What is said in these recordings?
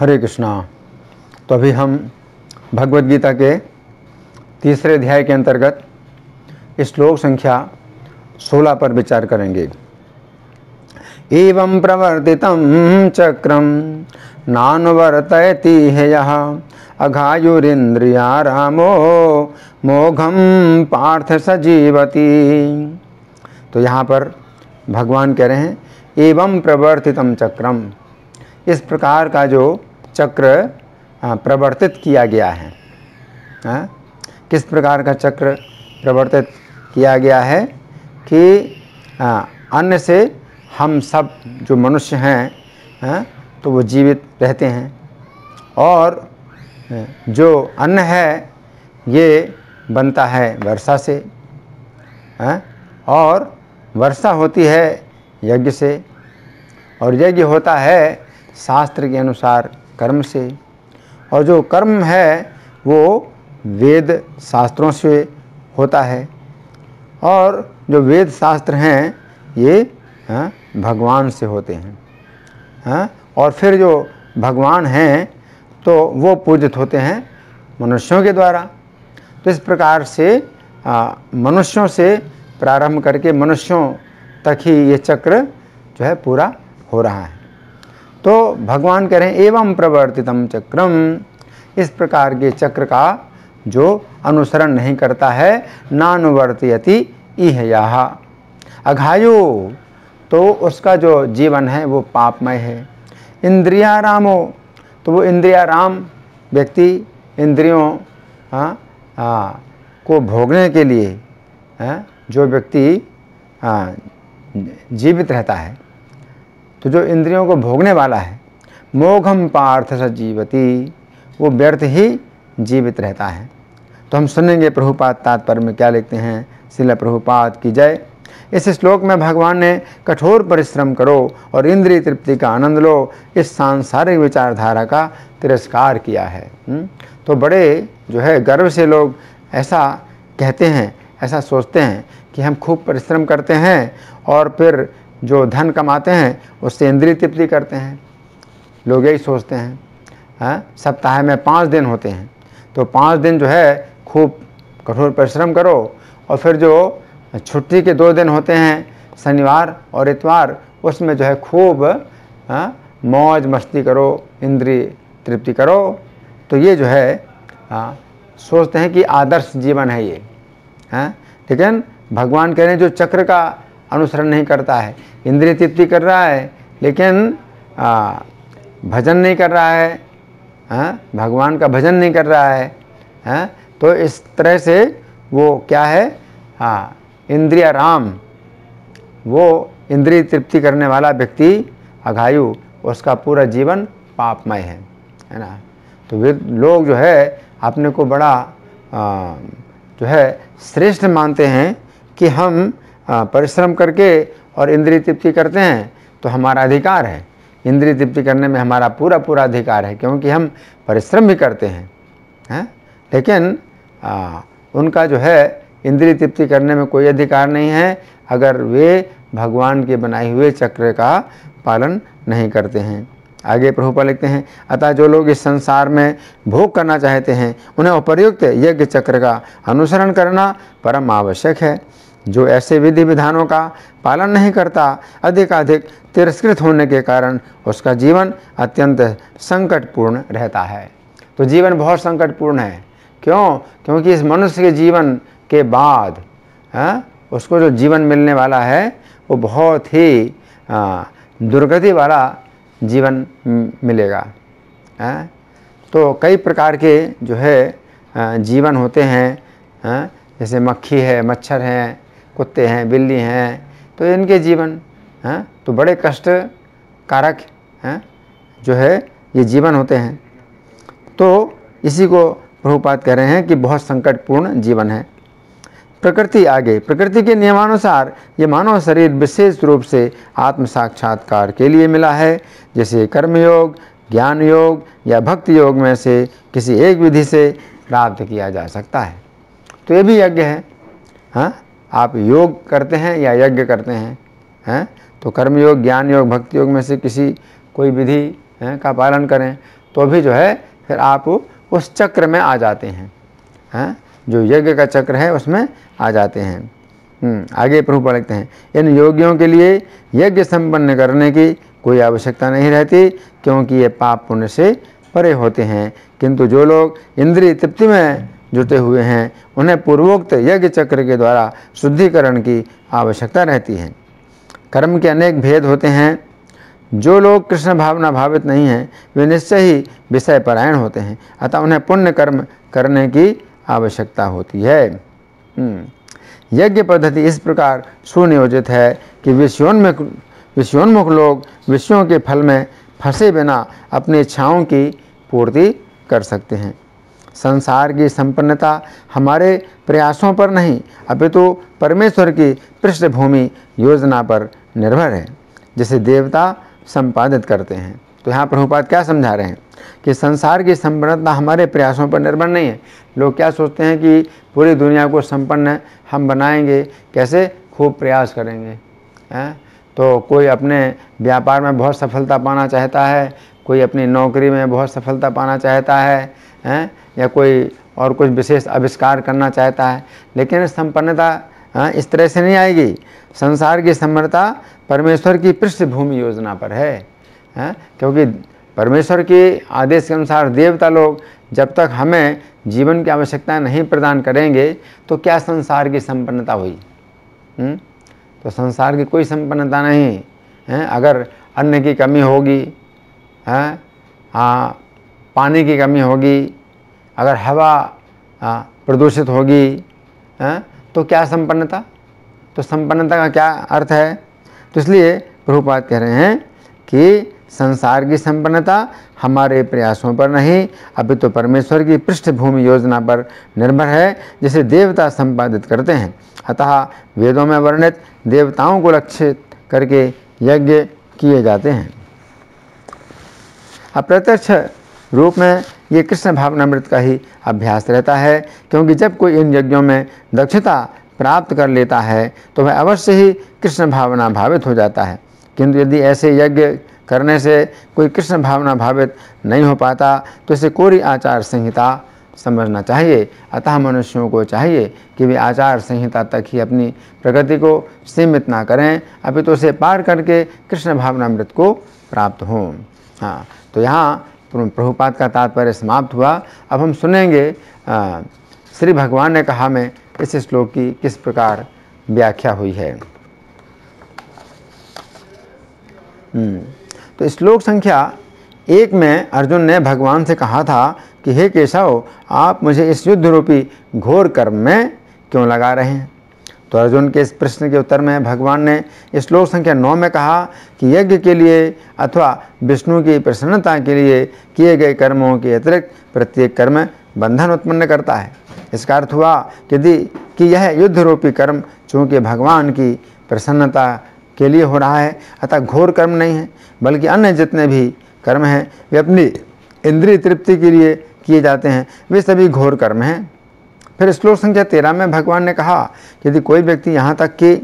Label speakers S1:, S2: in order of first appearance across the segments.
S1: हरे कृष्णा। तो अभी हम भगवद गीता के तीसरे अध्याय के अंतर्गत श्लोक संख्या 16 पर विचार करेंगे। एवं प्रवर्तितं चक्रम नानुवर्तयति ह्ययः अघायुरिन्द्रियारामो मोघम पार्थ स जीवति। तो यहाँ पर भगवान कह रहे हैं एवं प्रवर्तितं चक्रम, इस प्रकार का जो चक्र प्रवर्तित किया गया है। किस प्रकार का चक्र प्रवर्तित किया गया है कि अन्न से हम सब जो मनुष्य हैं तो वो जीवित रहते हैं, और जो अन्न है ये बनता है वर्षा से, और वर्षा होती है यज्ञ से, और यज्ञ होता है शास्त्र के अनुसार कर्म से, और जो कर्म है वो वेद शास्त्रों से होता है, और जो वेद शास्त्र हैं ये भगवान से होते हैं। और फिर जो भगवान हैं तो वो पूजित होते हैं मनुष्यों के द्वारा। तो इस प्रकार से मनुष्यों से प्रारंभ करके मनुष्यों तक ही ये चक्र जो है पूरा हो रहा है। तो भगवान कह रहे हैं एवं प्रवर्तितम चक्रम, इस प्रकार के चक्र का जो अनुसरण नहीं करता है, नानुवर्तयति इह्यः अघायु, तो उसका जो जीवन है वो पापमय है। इंद्रियारामो, तो वो इंद्रियाराम व्यक्ति इंद्रियों को भोगने के लिए जो व्यक्ति जीवित रहता है, तो जो इंद्रियों को भोगने वाला है, मोघम पार्थ स जीवति, वो व्यर्थ ही जीवित रहता है। तो हम सुनेंगे प्रभुपाद तात्पर्य में क्या लिखते हैं। श्रील प्रभुपाद की जय। इस श्लोक में भगवान ने कठोर परिश्रम करो और इंद्रिय तृप्ति का आनंद लो, इस सांसारिक विचारधारा का तिरस्कार किया है। तो बड़े जो है गर्व से लोग ऐसा कहते हैं, ऐसा सोचते हैं कि हम खूब परिश्रम करते हैं और फिर जो धन कमाते हैं उससे इंद्रिय तृप्ति करते हैं। लोग यही सोचते हैं। सप्ताह में 5 दिन होते हैं, तो 5 दिन जो है खूब कठोर परिश्रम करो, और फिर जो छुट्टी के 2 दिन होते हैं शनिवार और इतवार, उसमें जो है खूब मौज मस्ती करो, इंद्रिय तृप्ति करो। तो ये जो है सोचते हैं कि आदर्श जीवन है ये। लेकिन भगवान कह रहे हैं जो चक्र का अनुसरण नहीं करता है, इंद्रिय तृप्ति कर रहा है लेकिन भजन नहीं कर रहा है, भगवान का भजन नहीं कर रहा है, तो इस तरह से वो क्या है, इंद्रियाराम, वो इंद्रिय तृप्ति करने वाला व्यक्ति अघायु, उसका पूरा जीवन पापमय है ना। तो वे लोग जो है अपने को बड़ा जो है श्रेष्ठ मानते हैं कि हम परिश्रम करके और इंद्रिय तृप्ति करते हैं तो हमारा अधिकार है, इंद्रिय तृप्ति करने में हमारा पूरा अधिकार है, क्योंकि हम परिश्रम भी करते हैं। लेकिन उनका जो है इंद्रिय तृप्ति करने में कोई अधिकार नहीं है अगर वे भगवान के बनाए हुए चक्र का पालन नहीं करते हैं। आगे प्रभुपाद लिखते हैं, अतः जो लोग इस संसार में भोग करना चाहते हैं उन्हें उपर्युक्त यज्ञ चक्र का अनुसरण करना परम आवश्यक है। जो ऐसे विधि विधानों का पालन नहीं करता, अधिकाधिक तिरस्कृत होने के कारण उसका जीवन अत्यंत संकटपूर्ण रहता है। तो जीवन बहुत संकटपूर्ण है। क्यों? क्योंकि इस मनुष्य के जीवन के बाद उसको जो जीवन मिलने वाला है वो बहुत ही दुर्गति वाला जीवन मिलेगा। तो कई प्रकार के जो है जीवन होते हैं, जैसे मक्खी है, मच्छर हैं, कुत्ते हैं, बिल्ली हैं, तो इनके जीवन तो बड़े कष्ट कारक जो है ये जीवन होते हैं। तो इसी को प्रभुपाद कह रहे हैं कि बहुत संकटपूर्ण जीवन है। प्रकृति, आगे प्रकृति के नियमानुसार ये मानव शरीर विशेष रूप से आत्म साक्षात्कार के लिए मिला है, जैसे कर्मयोग, ज्ञान योग या भक्ति योग में से किसी एक विधि से प्राप्त किया जा सकता है। तो ये भी यज्ञ है। आप योग करते हैं या यज्ञ करते हैं, तो कर्मयोग, ज्ञान योग, भक्ति योग में से किसी कोई विधि का पालन करें, तो भी जो है फिर आप उस चक्र में आ जाते हैं, जो यज्ञ का चक्र है उसमें आ जाते हैं। आगे प्रभुपाद लिखते हैं, इन योगियों के लिए यज्ञ संपन्न करने की कोई आवश्यकता नहीं रहती, क्योंकि ये पाप पुण्य से परे होते हैं। किंतु जो लोग इंद्रिय तृप्ति में जुटे हुए हैं, उन्हें पूर्वोक्त यज्ञ चक्र के द्वारा शुद्धिकरण की आवश्यकता रहती है। कर्म के अनेक भेद होते हैं। जो लोग कृष्ण भावना भावित नहीं हैं, वे निश्चय ही विषय परायण होते हैं, अतः उन्हें पुण्य कर्म करने की आवश्यकता होती है। यज्ञ पद्धति इस प्रकार सुनियोजित है कि विषयोन्मुख लोग विषयों के फल में फंसे बिना अपनी इच्छाओं की पूर्ति कर सकते हैं। संसार की संपन्नता हमारे प्रयासों पर नहीं, अपितु परमेश्वर की पृष्ठभूमि योजना पर निर्भर है, जिसे देवता संपादित करते हैं। तो यहाँ प्रभुपाद क्या समझा रहे हैं कि संसार की संपन्नता हमारे प्रयासों पर निर्भर नहीं है। लोग क्या सोचते हैं कि पूरी दुनिया को संपन्न हम बनाएंगे, कैसे? खूब प्रयास करेंगे। तो कोई अपने व्यापार में बहुत सफलता पाना चाहता है, कोई अपनी नौकरी में बहुत सफलता पाना चाहता है, या कोई और कुछ विशेष आविष्कार करना चाहता है, लेकिन संपन्नता इस तरह से नहीं आएगी। संसार की संपन्नता परमेश्वर की पृष्ठभूमि योजना पर है, क्योंकि परमेश्वर के आदेश के अनुसार देवता लोग जब तक हमें जीवन की आवश्यकता नहीं प्रदान करेंगे तो क्या संसार की संपन्नता हुई? तो संसार की कोई संपन्नता नहीं है। अगर अन्न की कमी होगी, पानी की कमी होगी, अगर हवा प्रदूषित होगी, तो क्या संपन्नता? तो संपन्नता का क्या अर्थ है? तो इसलिए प्रभुपाद कह रहे हैं कि संसार की संपन्नता हमारे प्रयासों पर नहीं, अभी तो परमेश्वर की पृष्ठभूमि योजना पर निर्भर है, जिसे देवता संपादित करते हैं। अतः वेदों में वर्णित देवताओं को लक्षित करके यज्ञ किए जाते हैं। अप्रत्यक्ष रूप में ये कृष्ण भावनामृत का ही अभ्यास रहता है, क्योंकि जब कोई इन यज्ञों में दक्षता प्राप्त कर लेता है तो वह अवश्य ही कृष्ण भावना भावित हो जाता है। किंतु यदि ऐसे यज्ञ करने से कोई कृष्ण भावना भावित नहीं हो पाता तो इसे कोरी आचार संहिता समझना चाहिए। अतः मनुष्यों को चाहिए कि वे आचार संहिता तक ही अपनी प्रगति को सीमित ना करें, अभी तो उसे पार करके कृष्ण भावनामृत को प्राप्त हों। तो यहाँ प्रभुपाद का तात्पर्य समाप्त हुआ। अब हम सुनेंगे श्री भगवान ने कहा में इस श्लोक की किस प्रकार व्याख्या हुई है। तो श्लोक संख्या 1 में अर्जुन ने भगवान से कहा था कि हे केशव, आप मुझे इस युद्ध रूपी घोर कर्म में क्यों लगा रहे हैं? तो अर्जुन के इस प्रश्न के उत्तर में भगवान ने श्लोक संख्या 9 में कहा कि यज्ञ के लिए अथवा विष्णु की प्रसन्नता के लिए किए गए कर्मों के अतिरिक्त प्रत्येक कर्म बंधन उत्पन्न करता है। इसका अर्थ हुआ कि यह युद्ध रूपी कर्म चूँकि भगवान की प्रसन्नता के लिए हो रहा है, अतः घोर कर्म नहीं है, बल्कि अन्य जितने भी कर्म हैं वे अपनी इंद्रिय तृप्ति के लिए किए जाते हैं, वे सभी घोर कर्म हैं। फिर श्लोक संख्या 13 में भगवान ने कहा कि यदि कोई व्यक्ति यहाँ तक कि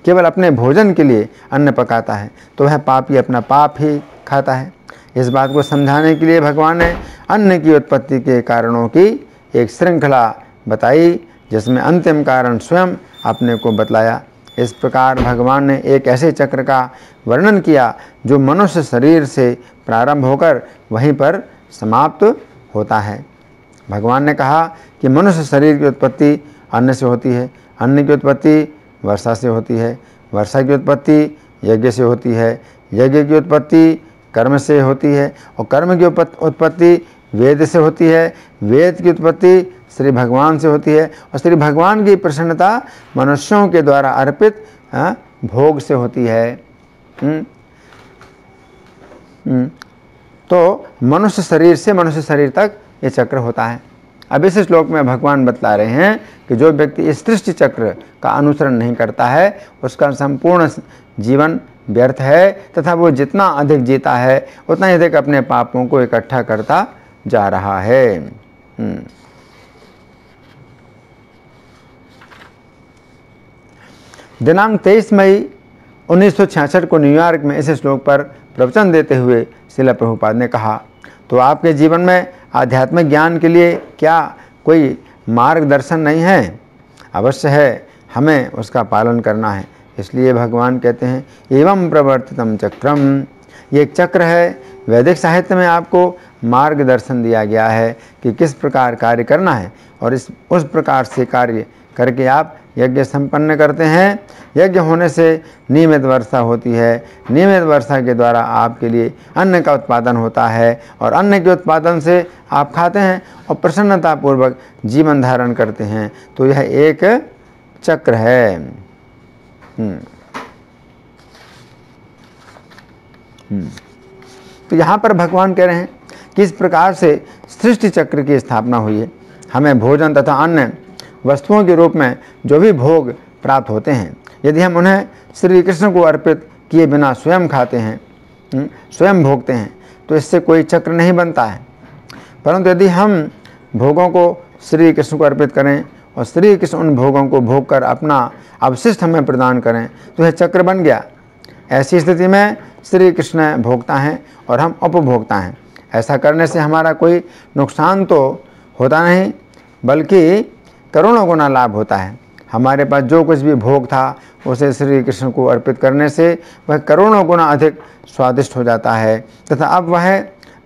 S1: केवल अपने भोजन के लिए अन्न पकाता है तो वह पापी अपना पाप ही खाता है। इस बात को समझाने के लिए भगवान ने अन्न की उत्पत्ति के कारणों की एक श्रृंखला बताई, जिसमें अंतिम कारण स्वयं अपने को बतलाया। इस प्रकार भगवान ने एक ऐसे चक्र का वर्णन किया जो मनुष्य शरीर से प्रारंभ होकर वहीं पर समाप्त होता है। भगवान ने कहा कि मनुष्य शरीर की उत्पत्ति अन्न से होती है, अन्न की उत्पत्ति वर्षा से होती है, वर्षा की उत्पत्ति यज्ञ से होती है, यज्ञ की उत्पत्ति कर्म से होती है, और कर्म की उत्पत्ति वेद से होती है, वेद की उत्पत्ति श्री भगवान से होती है, और श्री भगवान की प्रसन्नता मनुष्यों के द्वारा अर्पित भोग से होती है। तो मनुष्य शरीर से मनुष्य शरीर तक ये चक्र होता है। अब इस श्लोक में भगवान बतला रहे हैं कि जो व्यक्ति इस सृष्टि चक्र का अनुसरण नहीं करता है उसका संपूर्ण जीवन व्यर्थ है, तथा वो जितना अधिक जीता है उतना ही अधिक अपने पापों को इकट्ठा करता जा रहा है। दिनांक 23 मई 1966 को न्यूयॉर्क में इस श्लोक पर प्रवचन देते हुए श्रील प्रभुपाद ने कहा, तो आपके जीवन में आध्यात्मिक ज्ञान के लिए क्या कोई मार्गदर्शन नहीं है? अवश्य है, हमें उसका पालन करना है। इसलिए भगवान कहते हैं एवं प्रवर्तितम चक्रम, ये एक चक्र है। वैदिक साहित्य में आपको मार्गदर्शन दिया गया है कि किस प्रकार कार्य करना है, और उस प्रकार से कार्य करके आप यज्ञ संपन्न करते हैं। यज्ञ होने से नियमित वर्षा होती है, नियमित वर्षा के द्वारा आपके लिए अन्न का उत्पादन होता है, और अन्न के उत्पादन से आप खाते हैं और प्रसन्नतापूर्वक जीवन धारण करते हैं। तो यह एक चक्र है। तो यहाँ पर भगवान कह रहे हैं कि इस प्रकार से सृष्टि चक्र की स्थापना हुई है। हमें भोजन तथा अन्य वस्तुओं के रूप में जो भी भोग प्राप्त होते हैं, यदि हम उन्हें श्री कृष्ण को अर्पित किए बिना स्वयं खाते हैं, स्वयं भोगते हैं, तो इससे कोई चक्र नहीं बनता है। परंतु यदि हम भोगों को श्री कृष्ण को अर्पित करें और श्री कृष्ण उन भोगों को भोग कर अपना अवशिष्ट हमें प्रदान करें, तो यह चक्र बन गया। ऐसी स्थिति में श्री कृष्ण भोगता हैं और हम उपभोक्ता हैं। ऐसा करने से हमारा कोई नुकसान तो होता नहीं, बल्कि करोड़ों गुना लाभ होता है। हमारे पास जो कुछ भी भोग था उसे श्री कृष्ण को अर्पित करने से वह करोड़ों गुना अधिक स्वादिष्ट हो जाता है, तथा अब वह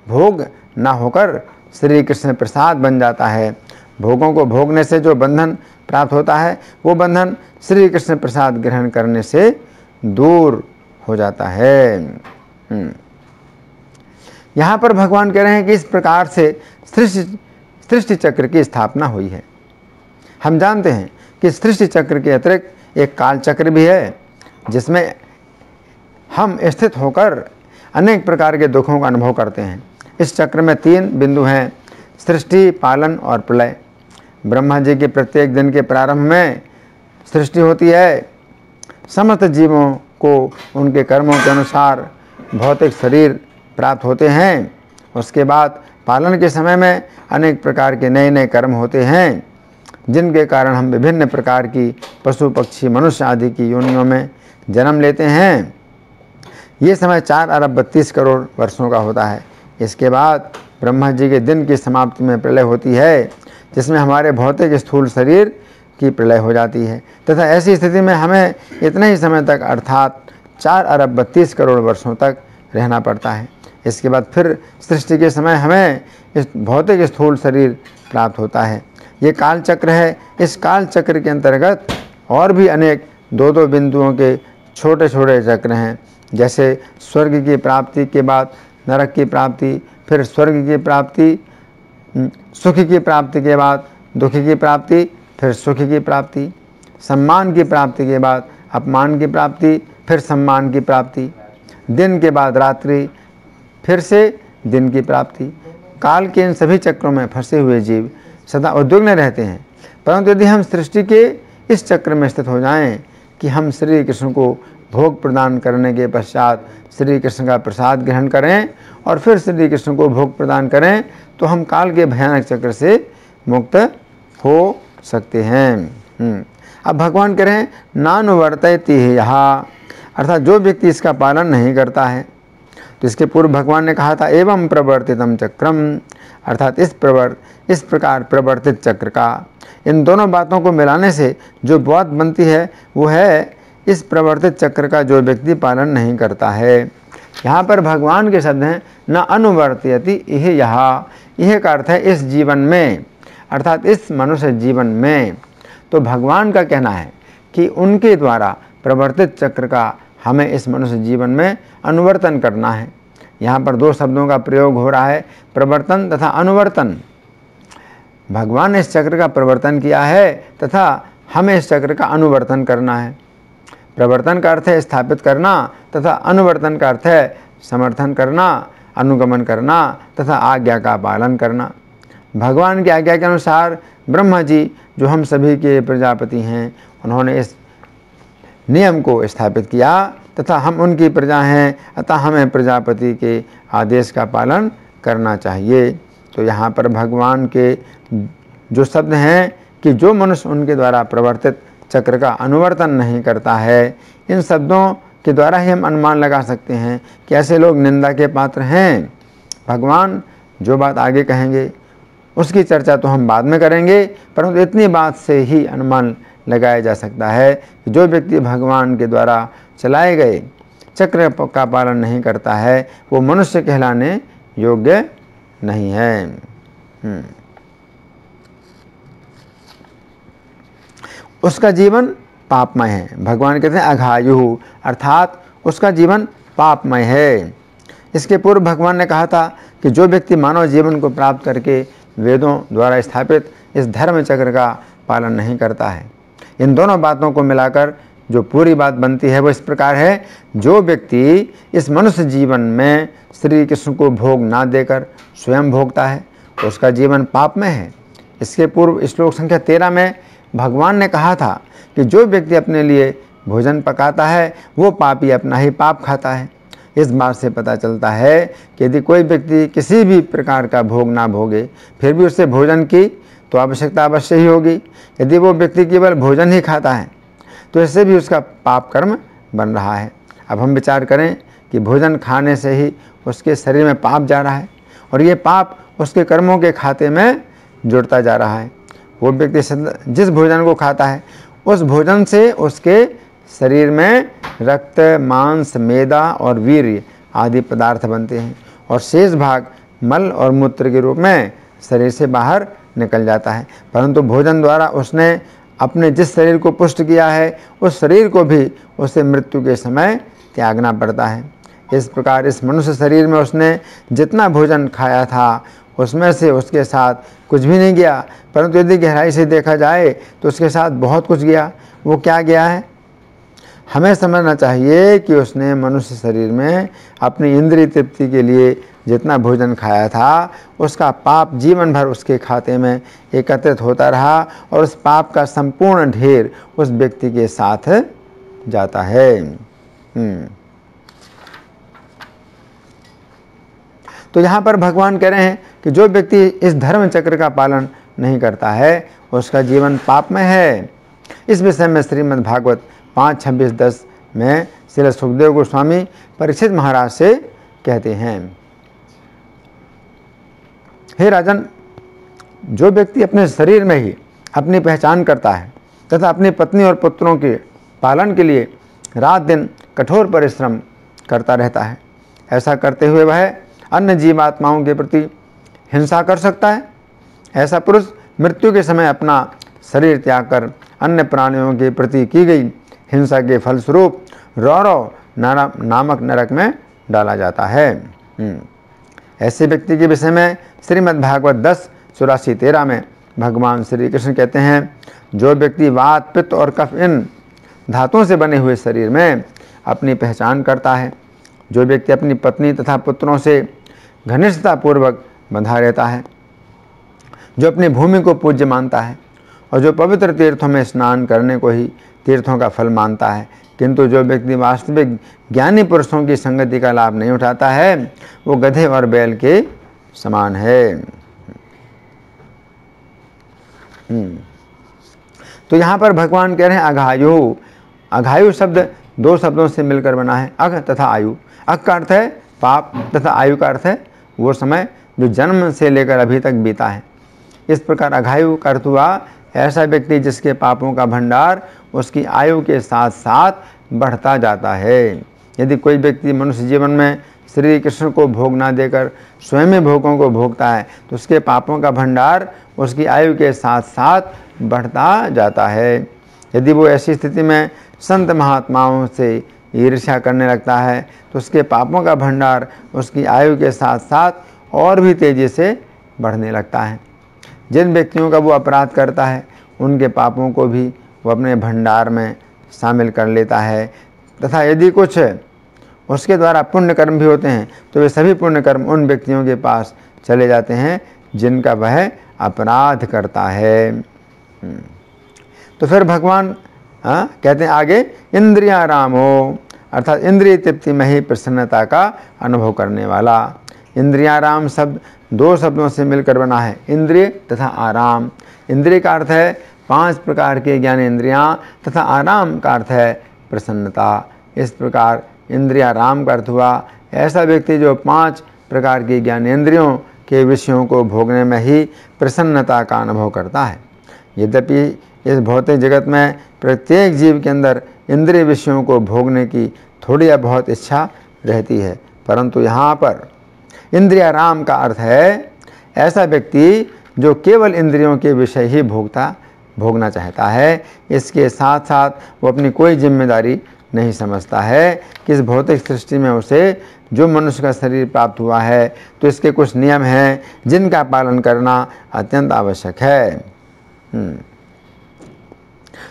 S1: भोग ना होकर श्री कृष्ण प्रसाद बन जाता है। भोगों को भोगने से जो बंधन प्राप्त होता है, वो बंधन श्री कृष्ण प्रसाद ग्रहण करने से दूर हो जाता है। यहाँ पर भगवान कह रहे हैं कि इस प्रकार से सृष्टि चक्र की स्थापना हुई है। हम जानते हैं कि सृष्टि चक्र के अतिरिक्त एक काल चक्र भी है, जिसमें हम स्थित होकर अनेक प्रकार के दुखों का अनुभव करते हैं। इस चक्र में 3 बिंदु हैं, सृष्टि, पालन और प्रलय। ब्रह्मा जी के प्रत्येक दिन के प्रारंभ में सृष्टि होती है। समस्त जीवों को उनके कर्मों के अनुसार भौतिक शरीर प्राप्त होते हैं। उसके बाद पालन के समय में अनेक प्रकार के नए नए कर्म होते हैं, जिनके कारण हम विभिन्न प्रकार की पशु, पक्षी, मनुष्य आदि की योनियों में जन्म लेते हैं। ये समय 4 अरब 32 करोड़ वर्षों का होता है। इसके बाद ब्रह्मा जी के दिन की समाप्ति में प्रलय होती है, जिसमें हमारे भौतिक स्थूल शरीर की प्रलय हो जाती है, तथा ऐसी स्थिति में हमें इतने ही समय तक अर्थात 4 अरब 32 करोड़ वर्षों तक रहना पड़ता है। इसके बाद फिर सृष्टि के समय हमें इस भौतिक स्थूल शरीर प्राप्त होता है। ये काल चक्र है। इस काल चक्र के अंतर्गत और भी अनेक 2-2 बिंदुओं के छोटे छोटे चक्र हैं, जैसे स्वर्ग की प्राप्ति के बाद नरक की प्राप्ति, फिर स्वर्ग की प्राप्ति, सुख की प्राप्ति के बाद दुख की प्राप्ति, फिर सुख की प्राप्ति, सम्मान की प्राप्ति के बाद अपमान की प्राप्ति, फिर सम्मान की प्राप्ति, दिन के बाद रात्रि, फिर से दिन की प्राप्ति। काल के इन सभी चक्रों में फंसे हुए जीव सदा उद्विग्न रहते हैं। परंतु यदि हम सृष्टि के इस चक्र में स्थित हो जाएं कि हम श्री कृष्ण को भोग प्रदान करने के पश्चात श्री कृष्ण का प्रसाद ग्रहण करें और फिर श्री कृष्ण को भोग प्रदान करें, तो हम काल के भयानक चक्र से मुक्त हो सकते हैं। अब भगवान कह रहे हैं नानुवर्तयति यहाँ, अर्थात जो व्यक्ति इसका पालन नहीं करता है। तो इसके पूर्व भगवान ने कहा था एवं प्रवर्तितम चक्रम, अर्थात इस प्रकार प्रवर्तित चक्र का। इन दोनों बातों को मिलाने से जो बात बनती है वो है इस प्रवर्तित चक्र का जो व्यक्ति पालन नहीं करता है। यहाँ पर भगवान के शब्द हैं न अनुवर्तयति इह यहाँ। यह का अर्थ है इस जीवन में, अर्थात इस मनुष्य जीवन में। तो भगवान का कहना है कि उनके द्वारा प्रवर्तित चक्र का हमें इस मनुष्य जीवन में अनुवर्तन करना है। यहाँ पर 2 शब्दों का प्रयोग हो रहा है, प्रवर्तन तथा अनुवर्तन। भगवान ने इस चक्र का प्रवर्तन किया है तथा हमें इस चक्र का अनुवर्तन करना है। प्रवर्तन का अर्थ है स्थापित करना तथा अनुवर्तन का अर्थ है समर्थन करना, अनुगमन करना तथा आज्ञा का पालन करना। भगवान की आज्ञा के अनुसार ब्रह्मा जी जो हम सभी के प्रजापति हैं, उन्होंने इस नियम को स्थापित किया तथा हम उनकी प्रजा हैं, अतः हमें प्रजापति के आदेश का पालन करना चाहिए। तो यहाँ पर भगवान के जो शब्द हैं कि जो मनुष्य उनके द्वारा प्रवर्तित चक्र का अनुवर्तन नहीं करता है, इन शब्दों के द्वारा ही हम अनुमान लगा सकते हैं कि ऐसे लोग निंदा के पात्र हैं। भगवान जो बात आगे कहेंगे उसकी चर्चा तो हम बाद में करेंगे, परंतु इतनी बात से ही अनुमान लगाया जा सकता है कि जो व्यक्ति भगवान के द्वारा चलाए गए चक्र का पालन नहीं करता है वो मनुष्य कहलाने योग्य नहीं है। उसका जीवन पापमय है। भगवान कहते हैं अघायु, अर्थात उसका जीवन पापमय है। इसके पूर्व भगवान ने कहा था कि जो व्यक्ति मानव जीवन को प्राप्त करके वेदों द्वारा स्थापित इस धर्म चक्र का पालन नहीं करता है। इन दोनों बातों को मिलाकर जो पूरी बात बनती है वो इस प्रकार है, जो व्यक्ति इस मनुष्य जीवन में श्री कृष्ण को भोग ना देकर स्वयं भोगता है उसका जीवन पापमय है। इसके पूर्व श्लोक संख्या 13 में भगवान ने कहा था कि जो व्यक्ति अपने लिए भोजन पकाता है वो पापी अपना ही पाप खाता है। इस बात से पता चलता है कि यदि कोई व्यक्ति किसी भी प्रकार का भोग ना भोगे फिर भी उससे भोजन की तो आवश्यकता अवश्य ही होगी। यदि वो व्यक्ति केवल भोजन ही खाता है तो इससे भी उसका पाप कर्म बन रहा है। अब हम विचार करें कि भोजन खाने से ही उसके शरीर में पाप जा रहा है और ये पाप उसके कर्मों के खाते में जुड़ता जा रहा है। वो व्यक्ति जिस भोजन को खाता है उस भोजन से उसके शरीर में रक्त, मांस, मेदा और वीर्य आदि पदार्थ बनते हैं और शेष भाग मल और मूत्र के रूप में शरीर से बाहर निकल जाता है। परंतु भोजन द्वारा उसने अपने जिस शरीर को पुष्ट किया है उस शरीर को भी उसे मृत्यु के समय त्यागना पड़ता है। इस प्रकार इस मनुष्य शरीर में उसने जितना भोजन खाया था उसमें से उसके साथ कुछ भी नहीं गया, परंतु यदि गहराई से देखा जाए तो उसके साथ बहुत कुछ गया। वो क्या गया है? हमें समझना चाहिए कि उसने मनुष्य शरीर में अपनी इंद्रिय तृप्ति के लिए जितना भोजन खाया था उसका पाप जीवन भर उसके खाते में एकत्रित होता रहा और उस पाप का संपूर्ण ढेर उस व्यक्ति के साथ जाता है। तो यहाँ पर भगवान कह रहे हैं कि जो व्यक्ति इस धर्म चक्र का पालन नहीं करता है उसका जीवन पापमय है। इस विषय में श्रीमद् भागवत 5:26-10 में श्री सुखदेव गोस्वामी परीक्षित महाराज से कहते हैं, हे राजन, जो व्यक्ति अपने शरीर में ही अपनी पहचान करता है तथा अपनी पत्नी और पुत्रों के पालन के लिए रात दिन कठोर परिश्रम करता रहता है, ऐसा करते हुए वह अन्य जीवात्माओं के प्रति हिंसा कर सकता है। ऐसा पुरुष मृत्यु के समय अपना शरीर त्याग कर अन्य प्राणियों के प्रति की गई हिंसा के फलस्वरूप रौरव नामक नरक में डाला जाता है। ऐसे व्यक्ति के विषय में श्रीमद् भागवत 10:84-13 में भगवान श्री कृष्ण कहते हैं, जो व्यक्ति वात, पित्त और कफ इन धातुओं से बने हुए शरीर में अपनी पहचान करता है, जो व्यक्ति अपनी पत्नी तथा पुत्रों से घनिष्ठतापूर्वक बंधा रहता है, जो अपनी भूमि को पूज्य मानता है और जो पवित्र तीर्थों में स्नान करने को ही तीर्थों का फल मानता है, किंतु जो व्यक्ति वास्तविक ज्ञानी पुरुषों की संगति का लाभ नहीं उठाता है वो गधे और बैल के समान है। तो यहाँ पर भगवान कह रहे हैं अघायु। अघायु शब्द दो शब्दों से मिलकर बना है, अघ तथा आयु। अघ का अर्थ है पाप तथा आयु का अर्थ है वो समय जो जन्म से लेकर अभी तक बीता है। इस प्रकार अघायु का अर्थ हुआ ऐसा व्यक्ति जिसके पापों का भंडार उसकी आयु के साथ साथ बढ़ता जाता है। यदि कोई व्यक्ति मनुष्य जीवन में श्री कृष्ण को भोग ना देकर स्वयं ही भोगों को भोगता है तो उसके पापों का भंडार उसकी आयु के साथ साथ बढ़ता जाता है। यदि वो ऐसी स्थिति में संत महात्माओं से ईर्ष्या करने लगता है तो उसके पापों का भंडार उसकी आयु के साथ साथ और भी तेज़ी से बढ़ने लगता है। जिन व्यक्तियों का वो अपराध करता है उनके पापों को भी वो अपने भंडार में शामिल कर लेता है तथा यदि कुछ उसके द्वारा पुण्य कर्म भी होते हैं तो वे सभी पुण्य कर्म उन व्यक्तियों के पास चले जाते हैं जिनका वह अपराध करता है। तो फिर भगवान कहते हैं आगे, इंद्रियारामो, अर्थात इंद्रिय तृप्ति में ही प्रसन्नता का अनुभव करने वाला। इंद्रियाराम शब्द दो शब्दों से मिलकर बना है, इंद्रिय तथा आराम। इंद्रिय का अर्थ है 5 प्रकार के ज्ञान इंद्रियां तथा आराम का अर्थ है प्रसन्नता। इस प्रकार इंद्रियाराम का अर्थ हुआ ऐसा व्यक्ति जो 5 प्रकार की ज्ञानेंद्रियों के विषयों को भोगने में ही प्रसन्नता का अनुभव करता है। यद्यपि इस भौतिक जगत में प्रत्येक जीव के अंदर इंद्रिय विषयों को भोगने की थोड़ी या बहुत इच्छा रहती है, परंतु यहाँ पर इंद्रियाराम का अर्थ है ऐसा व्यक्ति जो केवल इंद्रियों के विषय ही भोगना चाहता है। इसके साथ साथ वो अपनी कोई जिम्मेदारी नहीं समझता है कि इस भौतिक सृष्टि में उसे जो मनुष्य का शरीर प्राप्त हुआ है तो इसके कुछ नियम हैं जिनका पालन करना अत्यंत आवश्यक है।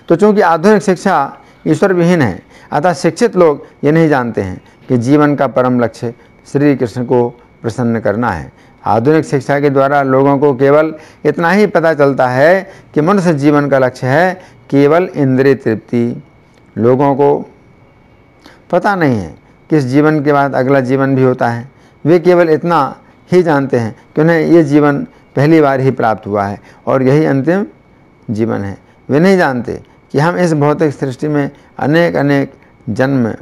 S1: तो चूंकि आधुनिक शिक्षा ईश्वर विहीन है, अतः शिक्षित लोग ये नहीं जानते हैं कि जीवन का परम लक्ष्य श्री कृष्ण को प्रसन्न करना है। आधुनिक शिक्षा के द्वारा लोगों को केवल इतना ही पता चलता है कि मनुष्य जीवन का लक्ष्य है केवल इंद्रिय तृप्ति। लोगों को पता नहीं है कि इस जीवन के बाद अगला जीवन भी होता है। वे केवल इतना ही जानते हैं कि उन्हें ये जीवन पहली बार ही प्राप्त हुआ है और यही अंतिम जीवन है। वे नहीं जानते कि हम इस भौतिक सृष्टि में अनेक अनेक जन्म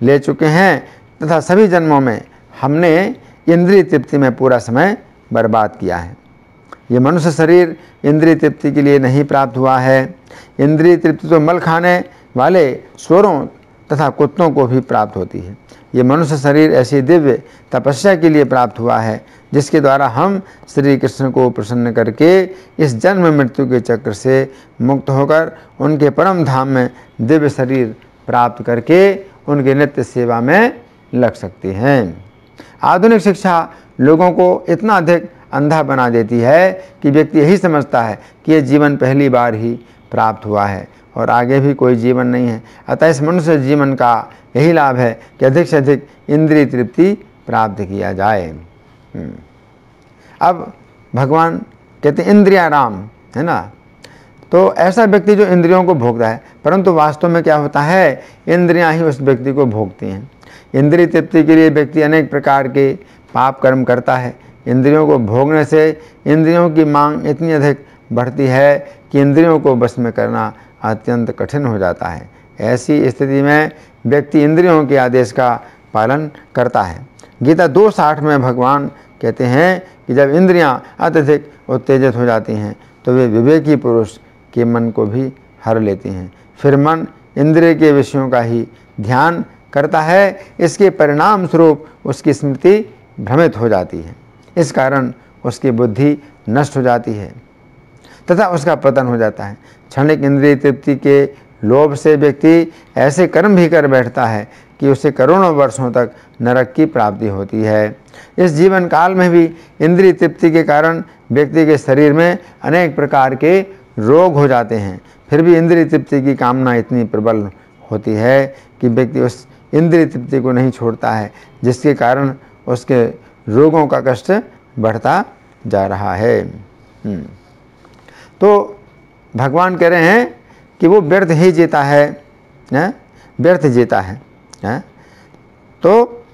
S1: ले चुके हैं तथा सभी जन्मों में हमने इंद्रिय तृप्ति में पूरा समय बर्बाद किया है। ये मनुष्य शरीर इंद्रिय तृप्ति के लिए नहीं प्राप्त हुआ है। इंद्रिय तृप्ति तो मल खाने वाले सूअरों तथा कुत्तों को भी प्राप्त होती है। ये मनुष्य शरीर ऐसी दिव्य तपस्या के लिए प्राप्त हुआ है जिसके द्वारा हम श्री कृष्ण को प्रसन्न करके इस जन्म मृत्यु के चक्र से मुक्त होकर उनके परम धाम में दिव्य शरीर प्राप्त करके उनके नित्य सेवा में लग सकते हैं। आधुनिक शिक्षा लोगों को इतना अधिक अंधा बना देती है कि व्यक्ति यही समझता है कि यह जीवन पहली बार ही प्राप्त हुआ है और आगे भी कोई जीवन नहीं है। अतः इस मनुष्य जीवन का यही लाभ है कि अधिक से अधिक इंद्रिय तृप्ति प्राप्त किया जाए। अब भगवान कहते हैं इंद्रियाराम, है ना। तो ऐसा व्यक्ति जो इंद्रियों को भोगता है, परंतु वास्तव में क्या होता है, इंद्रियां ही उस व्यक्ति को भोगती हैं। इंद्रिय तृप्ति के लिए व्यक्ति अनेक प्रकार के पाप कर्म करता है। इंद्रियों को भोगने से इंद्रियों की मांग इतनी अधिक बढ़ती है कि इंद्रियों को बस में करना अत्यंत कठिन हो जाता है। ऐसी स्थिति में व्यक्ति इंद्रियों के आदेश का पालन करता है। गीता 2:60 में भगवान कहते हैं कि जब इंद्रियां अत्यधिक उत्तेजित हो जाती हैं तो वे विवेकी पुरुष के मन को भी हर लेती हैं। फिर मन इंद्रिय के विषयों का ही ध्यान करता है। इसके परिणाम स्वरूप उसकी स्मृति भ्रमित हो जाती है। इस कारण उसकी बुद्धि नष्ट हो जाती है तथा उसका पतन हो जाता है। क्षणिक इंद्रिय तृप्ति के लोभ से व्यक्ति ऐसे कर्म भी कर बैठता है कि उसे करोड़ों वर्षों तक नरक की प्राप्ति होती है। इस जीवन काल में भी इंद्रिय तृप्ति के कारण व्यक्ति के शरीर में अनेक प्रकार के रोग हो जाते हैं। फिर भी इंद्रिय तृप्ति की कामना इतनी प्रबल होती है कि व्यक्ति उस इंद्रिय तृप्ति को नहीं छोड़ता है, जिसके कारण उसके रोगों का कष्ट बढ़ता जा रहा है। तो भगवान कह रहे हैं कि वो व्यर्थ ही जीता है, व्यर्थ जीता है। तो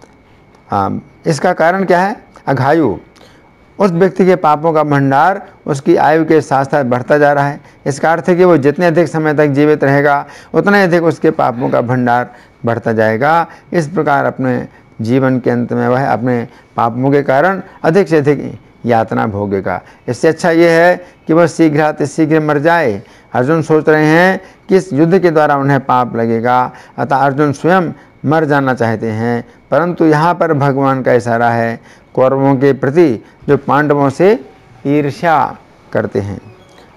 S1: इसका कारण क्या है, अघायु। उस व्यक्ति के पापों का भंडार उसकी आयु के साथ साथ बढ़ता जा रहा है। इसका अर्थ है कि वो जितने अधिक समय तक जीवित रहेगा उतना अधिक उसके पापों का भंडार बढ़ता जाएगा। इस प्रकार अपने जीवन के अंत में वह अपने पापों के कारण अधिक से अधिक यातना भोगेगा। इससे अच्छा ये है कि वह शीघ्र मर जाए। अर्जुन सोच रहे हैं कि इस युद्ध के द्वारा उन्हें पाप लगेगा, अतः अर्जुन स्वयं मर जाना चाहते हैं। परंतु यहाँ पर भगवान का इशारा है कौरवों के प्रति जो पांडवों से ईर्ष्या करते हैं।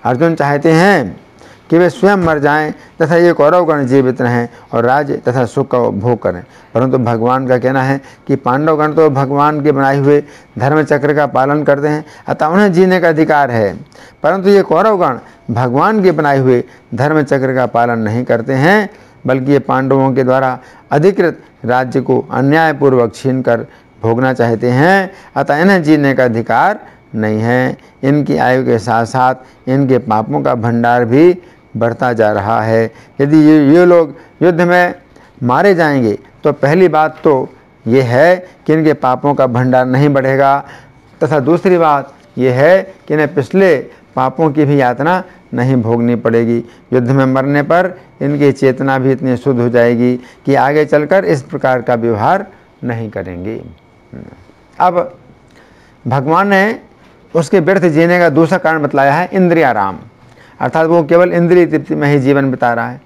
S1: अर्जुन चाहते हैं कि वे स्वयं मर जाएं तथा ये कौरवगण जीवित रहें और राज्य तथा सुख का भोग करें। परंतु भगवान का कहना है कि पांडवगण तो भगवान के बनाए हुए धर्म चक्र का पालन करते हैं, अतः उन्हें जीने का अधिकार है। परंतु ये कौरवगण भगवान के बनाए हुए धर्म चक्र का पालन नहीं करते हैं, बल्कि ये पांडवों के द्वारा अधिकृत राज्य को अन्यायपूर्वक छीन कर भोगना चाहते हैं, अतः इन्हें जीने का अधिकार नहीं है। इनकी आयु के साथ साथ इनके पापों का भंडार भी बढ़ता जा रहा है। यदि ये लोग युद्ध में मारे जाएंगे तो पहली बात तो ये है कि इनके पापों का भंडार नहीं बढ़ेगा, तथा दूसरी बात यह है कि इन्हें पिछले पापों की भी यातना नहीं भोगनी पड़ेगी। युद्ध में मरने पर इनकी चेतना भी इतनी शुद्ध हो जाएगी कि आगे चलकर इस प्रकार का व्यवहार नहीं करेंगे। अब भगवान ने उसके व्यर्थ जीने का दूसरा कारण बतलाया है इंद्रियाराम, अर्थात वो केवल इंद्रिय तृप्ति में ही जीवन बिता रहा है।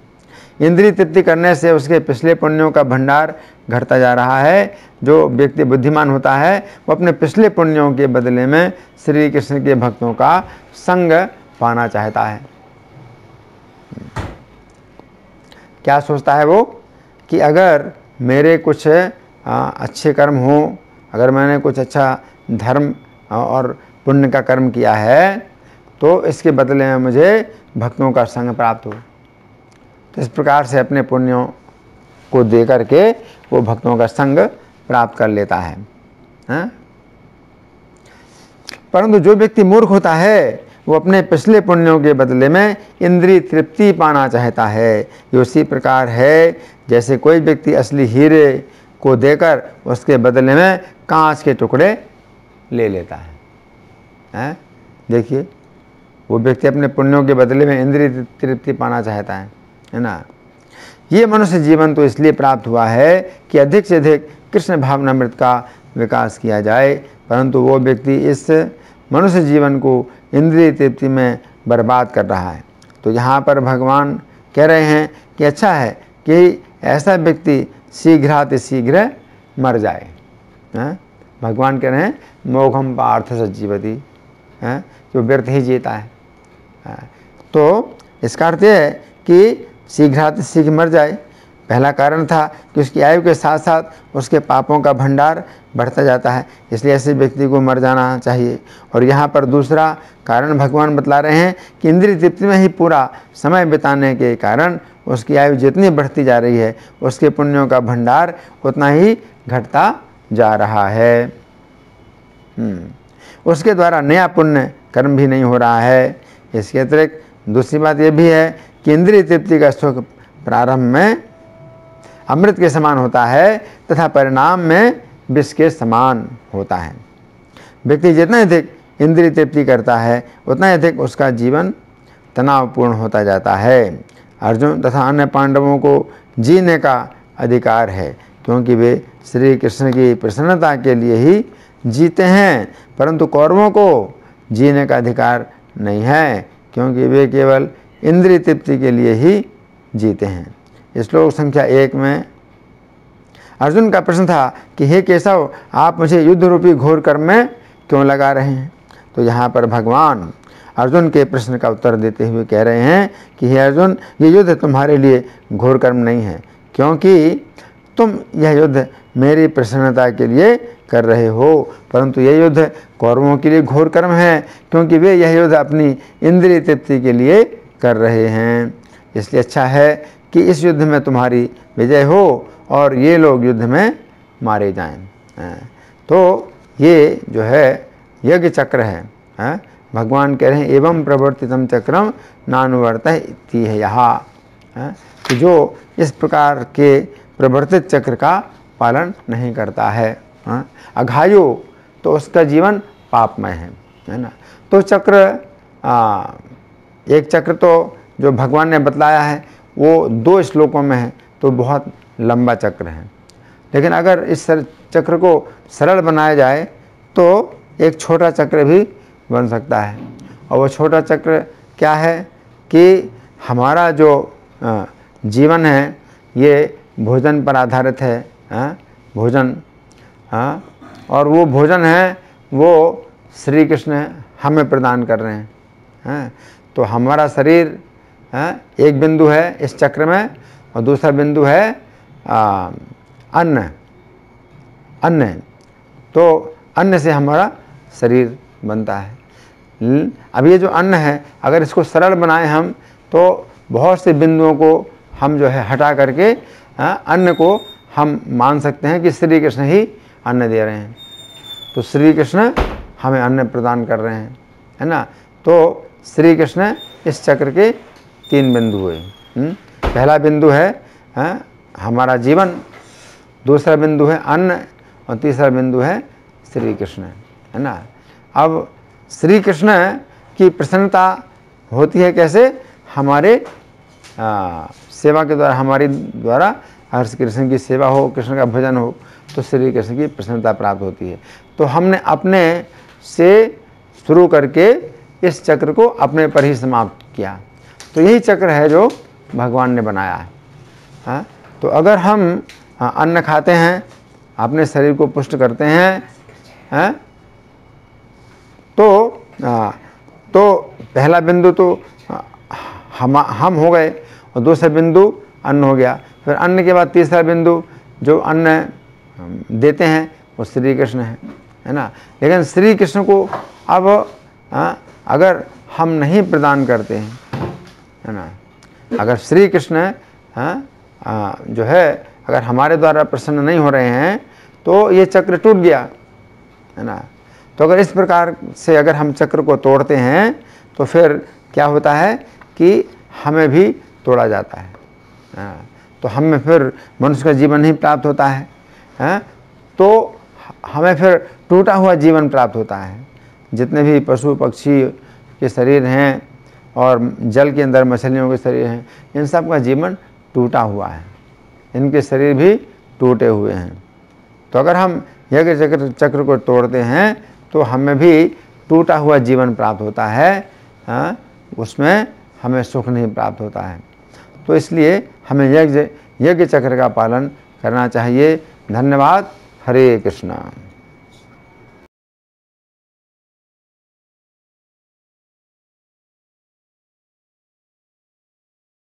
S1: इंद्रिय तृप्ति करने से उसके पिछले पुण्यों का भंडार घटता जा रहा है। जो व्यक्ति बुद्धिमान होता है वो अपने पिछले पुण्यों के बदले में श्री कृष्ण के भक्तों का संग पाना चाहता है। क्या सोचता है वो कि अगर मेरे कुछ अच्छे कर्म हो, अगर मैंने कुछ अच्छा धर्म और पुण्य का कर्म किया है तो इसके बदले में मुझे भक्तों का संग प्राप्त हो। तो इस प्रकार से अपने पुण्यों को दे करके वो भक्तों का संग प्राप्त कर लेता है, हाँ? परंतु जो व्यक्ति मूर्ख होता है वो अपने पिछले पुण्यों के बदले में इंद्रिय तृप्ति पाना चाहता है। ये उसी प्रकार है जैसे कोई व्यक्ति असली हीरे को देकर उसके बदले में कांच के टुकड़े ले लेता है, हैं? देखिए, वो व्यक्ति अपने पुण्यों के बदले में इंद्रिय तृप्ति पाना चाहता है ना। ये मनुष्य जीवन तो इसलिए प्राप्त हुआ है कि अधिक से अधिक कृष्ण भावनामृत का विकास किया जाए, परंतु वो व्यक्ति इस मनुष्य जीवन को इंद्रिय तृप्ति में बर्बाद कर रहा है। तो यहाँ पर भगवान कह रहे हैं कि अच्छा है कि ऐसा व्यक्ति शीघ्रातिशीघ्र मर जाए, हैं? भगवान कह रहे हैं मोघम पार्थ सज्जीवती, हैं? जो व्यर्थ ही जीता है। तो इसका अर्थ यह है कि शीघ्रातिशीघ्र मर जाए। पहला कारण था कि उसकी आयु के साथ साथ उसके पापों का भंडार बढ़ता जाता है, इसलिए ऐसे व्यक्ति को मर जाना चाहिए। और यहाँ पर दूसरा कारण भगवान बतला रहे हैं कि इंद्रिय तृप्ति में ही पूरा समय बिताने के कारण उसकी आयु जितनी बढ़ती जा रही है उसके पुण्यों का भंडार उतना ही घटता जा रहा है। उसके द्वारा नया पुण्य कर्म भी नहीं हो रहा है। इसके अतिरिक्त दूसरी बात यह भी है कि इंद्रिय तृप्ति का सुख प्रारंभ में अमृत के समान होता है तथा परिणाम में विष के समान होता है। व्यक्ति जितना अधिक इंद्रिय तृप्ति करता है उतना अधिक उसका जीवन तनावपूर्ण होता जाता है। अर्जुन तथा अन्य पांडवों को जीने का अधिकार है क्योंकि वे श्री कृष्ण की प्रसन्नता के लिए ही जीते हैं, परंतु कौरवों को जीने का अधिकार नहीं है क्योंकि वे केवल इंद्रिय तृप्ति के लिए ही जीते हैं। श्लोक संख्या 1 में अर्जुन का प्रश्न था कि हे केशव, आप मुझे युद्ध रूपी घोर कर्म में क्यों लगा रहे हैं। तो यहाँ पर भगवान अर्जुन के प्रश्न का उत्तर देते हुए कह रहे हैं कि हे अर्जुन, ये युद्ध तुम्हारे लिए घोर कर्म नहीं है क्योंकि तुम यह युद्ध मेरी प्रसन्नता के लिए कर रहे हो, परंतु यह युद्ध कौरवों के लिए घोर कर्म है क्योंकि वे यह युद्ध अपनी इंद्रिय तृप्ति के लिए कर रहे हैं। इसलिए अच्छा है कि इस युद्ध में तुम्हारी विजय हो और ये लोग युद्ध में मारे जाएं। तो ये जो है यज्ञ चक्र है। भगवान कह रहे हैं एवं प्रवर्तितम चक्रम नानुवर्तः इति है यहाँ, कि जो इस प्रकार के प्रवर्तित चक्र का पालन नहीं करता है, अघायु, तो उसका जीवन पापमय है ना। तो चक्र एक चक्र तो जो भगवान ने बतलाया है वो 2 श्लोकों में है तो बहुत लंबा चक्र है, लेकिन अगर इस चक्र को सरल बनाया जाए तो एक छोटा चक्र भी बन सकता है। और वो छोटा चक्र क्या है कि हमारा जो जीवन है ये भोजन पर आधारित है, भोजन, और वो भोजन है वो श्री कृष्ण हमें प्रदान कर रहे हैं। तो हमारा शरीर एक बिंदु है इस चक्र में और दूसरा बिंदु है अन्न। तो अन्न से हमारा शरीर बनता है। अब ये जो अन्न है अगर इसको सरल बनाएं हम तो बहुत से बिंदुओं को हम जो है हटा करके अन्न को हम मान सकते हैं कि श्री कृष्ण ही अन्न दे रहे हैं। तो श्री कृष्ण हमें अन्न प्रदान कर रहे हैं, है ना। तो श्री कृष्ण इस चक्र के 3 बिंदु हुए। पहला बिंदु है हमारा जीवन, दूसरा बिंदु है अन्न और तीसरा बिंदु है श्री कृष्ण, है ना। अब श्री कृष्ण की प्रसन्नता होती है कैसे, हमारे सेवा के द्वारा, हमारी द्वारा हर कृष्ण की सेवा हो, कृष्ण का भजन हो तो श्री कृष्ण की प्रसन्नता प्राप्त होती है। तो हमने अपने से शुरू करके इस चक्र को अपने पर ही समाप्त किया। तो यही चक्र है जो भगवान ने बनाया है। हाँ, तो अगर हम अन्न खाते हैं, अपने शरीर को पुष्ट करते हैं, तो पहला बिंदु तो हम हो गए और दूसरा बिंदु अन्न हो गया। फिर अन्न के बाद तीसरा बिंदु जो अन्न देते हैं वो श्री कृष्ण है ना। लेकिन श्री कृष्ण को अब अगर हम नहीं प्रदान करते हैं, है ना, अगर श्री कृष्ण जो है अगर हमारे द्वारा प्रसन्न नहीं हो रहे हैं तो ये चक्र टूट गया, है ना। तो अगर इस प्रकार से अगर हम चक्र को तोड़ते हैं तो फिर क्या होता है कि हमें भी तोड़ा जाता है, तो हमें फिर मनुष्य का जीवन नहीं प्राप्त होता है, तो हमें फिर टूटा हुआ जीवन प्राप्त होता है। जितने भी पशु पक्षी के शरीर हैं और जल के अंदर मछलियों के शरीर हैं, इन सब का जीवन टूटा हुआ है, इनके शरीर भी टूटे हुए हैं। तो अगर हम यज्ञ चक्र को तोड़ते हैं तो हमें भी टूटा हुआ जीवन प्राप्त होता है, उसमें हमें सुख नहीं प्राप्त होता है। तो इसलिए हमें यज्ञ चक्र का पालन करना चाहिए। धन्यवाद। हरे कृष्णा।